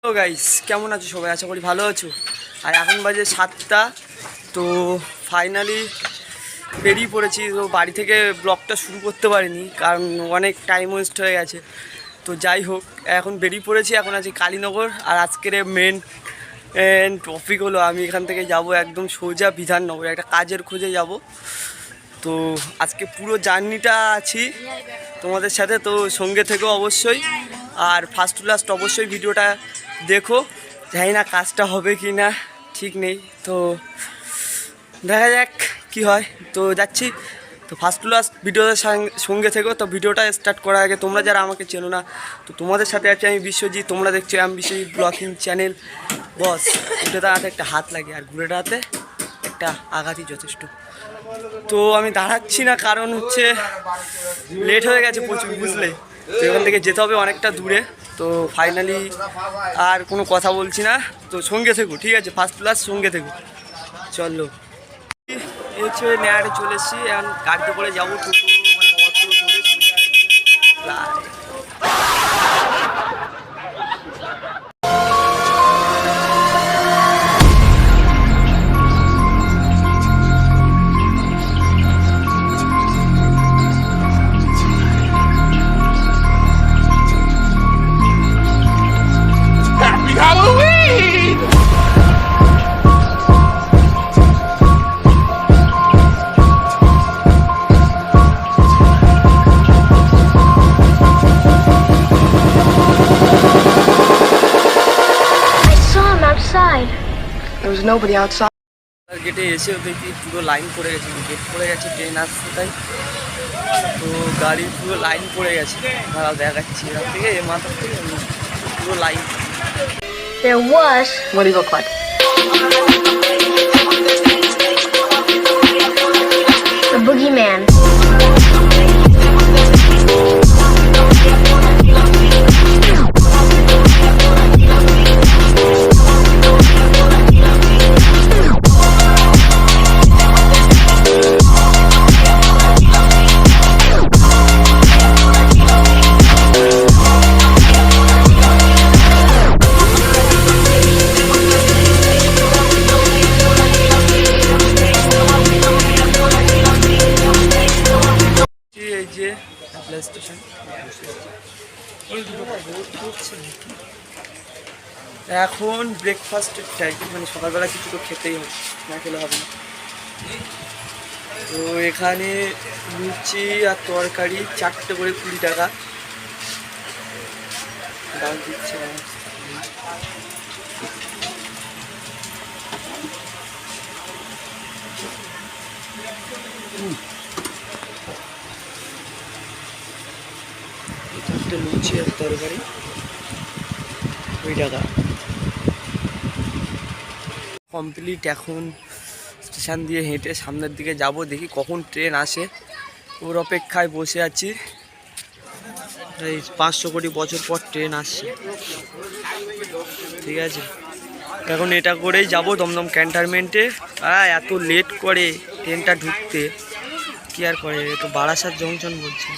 তো গাইস কেমন আছো সবাই? আশা করি ভালো আছো। আর এখন বাজে 7টা। তো ফাইনালি বেরিয়ে পড়েছি। তো বাড়ি থেকে ব্লগটা শুরু করতে পারিনি কারণ অনেক টাইম ওয়েস্ট হয়ে গেছে। তো যাই হোক, এখন বেরিয়ে পড়েছি। এখন আছি কালীনগর। আর আজকের মেন টপিক হলো আমি এখান থেকে যাব একদম সোজা বিধাননগর, একটা কাজের খোঁজে যাব। তো আজকে পুরো জার্নিটা আছি তোমাদের সাথে, তো সঙ্গে থেকেও অবশ্যই। আর ফার্স্ট টু লাস্ট অবশ্যই ভিডিওটা দেখো। জানি না কাজটা হবে কি না, ঠিক নেই। তো দেখা যাক কি হয়। তো যাচ্ছি। তো ফার্স্ট টু লাস্ট ভিডিওটার সঙ্গে থেকো। তো ভিডিওটা স্টার্ট করার আগে তোমরা যারা আমাকে চেনো না, তো তোমাদের সাথে আছি আমি বিশ্বজিৎ। তোমরা দেখছো আমি বিশ্বজিৎ ব্লগিং চ্যানেল। বস উঠে দাঁড়াতে একটা হাত লাগে আর ঘুরে দাঁড়াতে একটা আঘাতই যথেষ্ট। তো আমি দাঁড়াচ্ছি না কারণ হচ্ছে লেট হয়ে গেছে প্রচুর, বুঝলে। তো এখান থেকে যেতে হবে অনেকটা দূরে। তো ফাইনালি আর কোনো কথা বলছি না, তো সঙ্গে থেকো, ঠিক আছে? ফার্স্ট ক্লাস সঙ্গে থেকো, চলো। এই হচ্ছে নেয়ারে চলে এসেছি। এখন গাড়িতে করে যাবো, টোটো মানে অটো ধরে There was nobody outside. গেটে এসেও দেখি পুরো লাইন পড়ে গেছে, গেট পড়ে গেছে, ট্রেন আসছে তাই। তো গাড়ি পুরো লাইন পড়ে গেছে, ভাড়া দেখাচ্ছি এখান থেকে এ মাথা থেকে পুরো line. There was. What do you look like? The boogeyman. Station এখন ব্রেকফাস্টের টাইম, মানে সকালবেলা কিছু তো খেতেই হবে, না খেলে হবে না। তো এখানে লুচি আর তরকারি 4টে করে 20 টাকা দাম দিচ্ছে। লুচি আর তরকারি 20 টাকা কমপ্লিট। এখন স্টেশন দিয়ে হেঁটে সামনের দিকে যাব, দেখি কখন ট্রেন আসে, ওর অপেক্ষায় বসে আছি। এই 500 কোটি বছর পর ট্রেন আসছে, ঠিক আছে। এখন এটা করেই যাব দমদম ক্যান্টনমেন্টে। এত লেট করে ট্রেনটা ঢুকতে, কি আর করে, তো বারাসাত জংশন বলছে।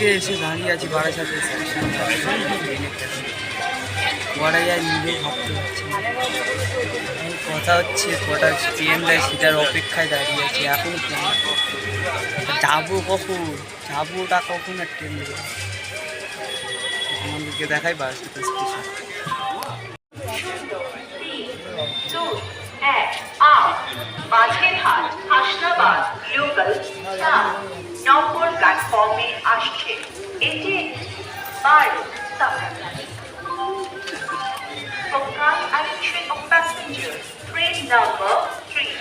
থেকে এসে দাঁড়িয়ে আছি বারাসাতে স্টেশন, করা যায় নিজেই ভাবতে পারছি না। কথা হচ্ছে কটা ট্রেন দেয় সেটার অপেক্ষায় দাঁড়িয়ে আছি। এখন যাবো কখন, যাবোটা কখন আর ট্রেন দেবো আমাদেরকে দেখাই বারাসাতে স্টেশন। বাঝেরহাট হাসনাবাদ লোকাল নম্বর প্ল্যাটফর্মে আসছে। এটি 12 For kind attention of passengers, train number 3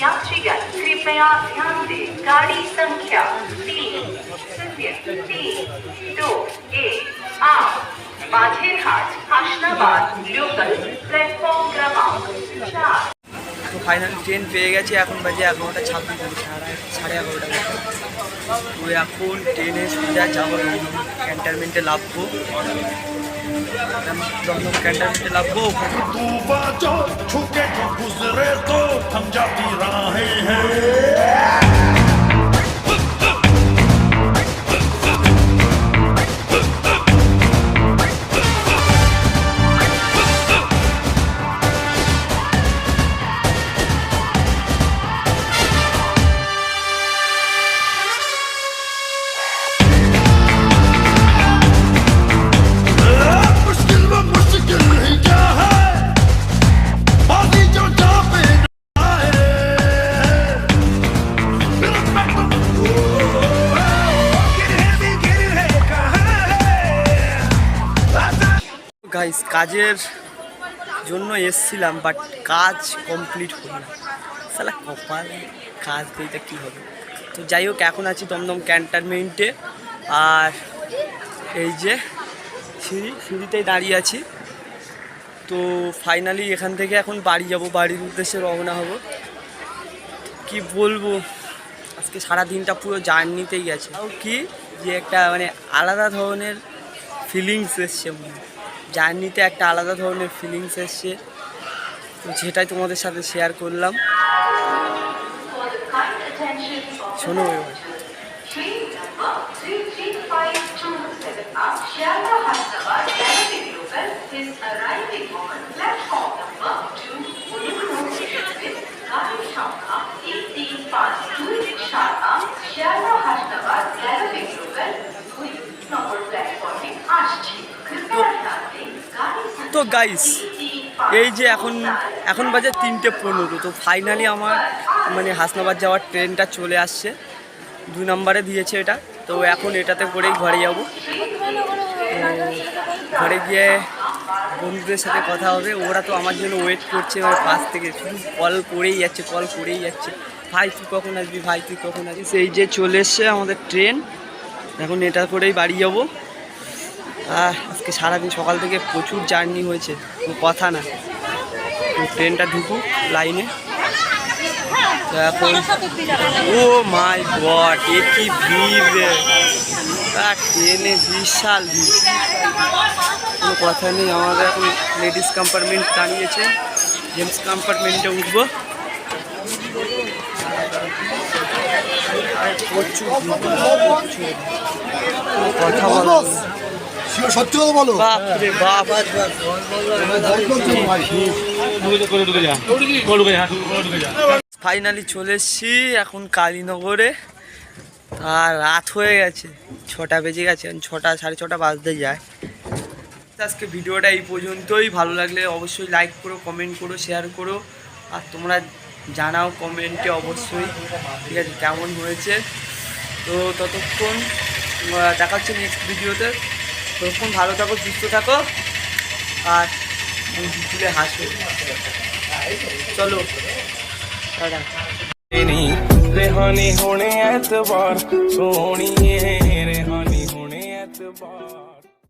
यात्रीगण कृपया ध्यान दें, गाड़ी संख्या 3-3-2-1 बाझेरहाट हासनाबाद लोकल प्लेटफॉर्म क्रमांक 4। তো ফাইনাল ট্রেন পেয়ে গেছি। এখন বাজে 11:26, 11:30। তো এখন ট্রেনে সোজা যাবো ক্যান্টনমেন্টে নামবো। দমদম ক্যান্টনমেন্টে নামবো। গাইস, কাজের জন্য এসছিলাম, বাট কাজ কমপ্লিট হলো না। সালা কপাল, কাজ দিতে কী হবে। তো যাই হোক, এখন আছি দমদম ক্যান্টনমেন্টে। আর এই যে সিঁড়িতেই দাঁড়িয়ে আছি। তো ফাইনালি এখান থেকে এখন বাড়ি যাব, বাড়ির উদ্দেশ্যে রওনা হব। কি বলবো, আজকে সারা দিনটা পুরো জার্নিতেই গেছে। তাও কি যে একটা মানে আলাদা ধরনের ফিলিংস এসছে, জার্নিতে একটা আলাদা ধরনের ফিলিংস এসছে। তো সেটাই তোমাদের সাথে শেয়ার করলাম। শোনো এবার। তো গাইস, এই যে এখন বাজে 3:15। তো ফাইনালি আমার মানে হাসনাবাদ যাওয়ার ট্রেনটা চলে আসছে। 2 নম্বরে দিয়েছে এটা। তো এখন এটাতে করেই ঘরে যাব। ঘরে গিয়ে বন্ধুদের সাথে কথা হবে। ওরা তো আমার জন্য ওয়েট করছে মানে পাশ থেকে, শুধু কল করেই যাচ্ছে, ভাই তুই কখন আসবি, ভাই তুই কখন আসবি। সেই যে চলে এসছে আমাদের ট্রেন। এখন এটা করেই বাড়ি যাব। আজকে সারাদিন সকাল থেকে প্রচুর জার্নি হয়েছে, কথা না। ট্রেনটা ঢুকুক লাইনে। এখন ও মাই গড, এ কি ভিড় রে! ট্রেনে বিশাল ভিড়, কোনো কথা নেই। আমাদের এখন লেডিস কম্পার্টমেন্ট দাঁড়িয়েছে, জেন্টস কম্পার্টমেন্টে উঠবো। প্রচুর কথা বলো, সত্যি কথা বলো। বাপরে বাপ, ফাইনালি চলে এসছি এখন কালীনগরে। আর রাত হয়ে গেছে, 6টা বেজে গেছে, 6টা 6:30 বাজতে যায়। আজকে ভিডিওটা এই পর্যন্তই। ভালো লাগলে অবশ্যই লাইক করো, কমেন্ট করো, শেয়ার করো। আর তোমরা জানাও কমেন্টে অবশ্যই, ঠিক আছে, কেমন হয়েছে। তো ততক্ষণ দেখা হচ্ছে নেক্সট ভিডিওতে। ততক্ষণ ভালো থাকো, সুস্থ থাকো, আর তুলে হাসো। চলো টাটা। रेहानी होने एतबार सोनिए रेहानी होने एतबार।